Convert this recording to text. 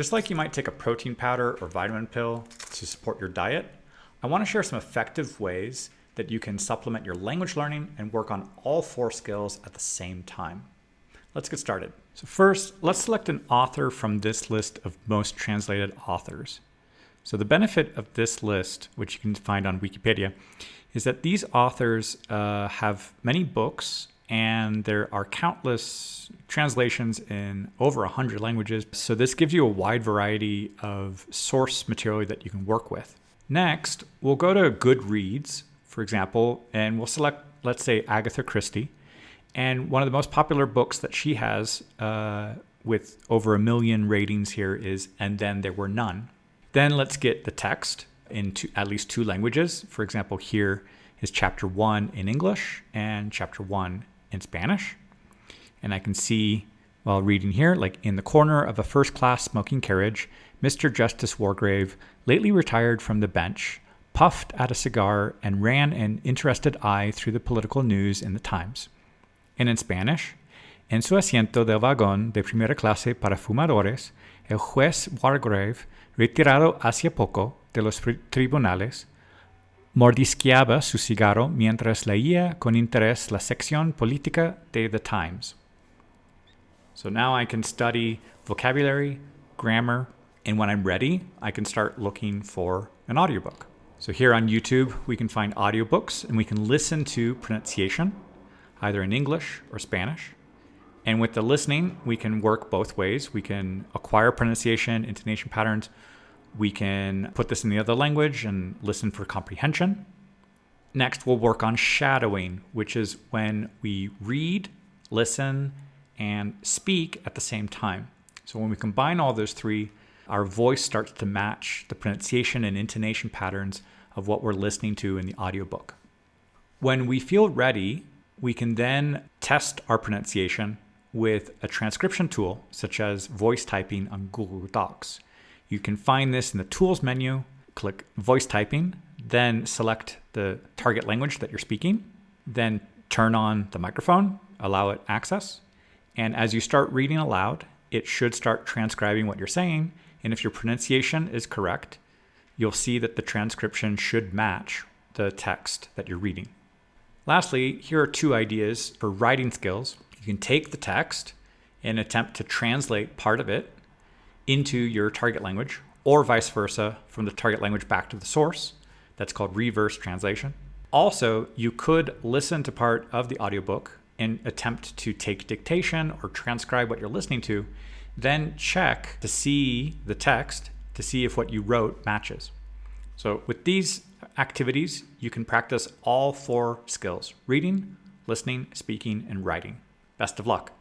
Just like you might take a protein powder or vitamin pill to support your diet, I want to share some effective ways that you can supplement your language learning and work on all 4 skills at the same time. Let's get started. So first, let's select an author from this list of most translated authors. So the benefit of this list, which you can find on Wikipedia, is that these authors have many books and there are countless translations in over 100 languages. So this gives you a wide variety of source material that you can work with. Next, we'll go to Goodreads, for example, and we'll select, let's say, Agatha Christie. And one of the most popular books that she has with over 1 million ratings here is And Then There Were None. Then let's get the text in at least 2 languages. For example, here is chapter 1 in English and chapter 1 in Spanish. And I can see while reading here, like in the corner of a first-class smoking carriage, Mr. Justice Wargrave, lately retired from the bench, puffed at a cigar and ran an interested eye through the political news in the Times. And in Spanish, en su asiento del vagón de primera clase para fumadores, el juez Wargrave, retirado hacia poco de los tribunales, mordisqueaba su cigarro mientras leía con interés la sección política de The Times. So now I can study vocabulary, grammar, and when I'm ready, I can start looking for an audiobook. So here on YouTube, we can find audiobooks and we can listen to pronunciation, either in English or Spanish. And with the listening, we can work both ways. We can acquire pronunciation, intonation patterns. We can put this in the other language and listen for comprehension. Next, we'll work on shadowing, which is when we read, listen, and speak at the same time. So when we combine all those 3, our voice starts to match the pronunciation and intonation patterns of what we're listening to in the audiobook. When we feel ready, we can then test our pronunciation with a transcription tool, such as voice typing on Google Docs. You can find this in the Tools menu, click Voice Typing, then select the target language that you're speaking, then turn on the microphone, allow it access, and as you start reading aloud, it should start transcribing what you're saying, and if your pronunciation is correct, you'll see that the transcription should match the text that you're reading. Lastly, here are 2 ideas for writing skills. You can take the text and attempt to translate part of it into your target language, or vice versa, from the target language back to the source. That's called reverse translation. Also, you could listen to part of the audiobook and attempt to take dictation or transcribe what you're listening to, then check to see the text to see if what you wrote matches. So with these activities, you can practice all 4 skills: reading, listening, speaking, and writing. Best of luck.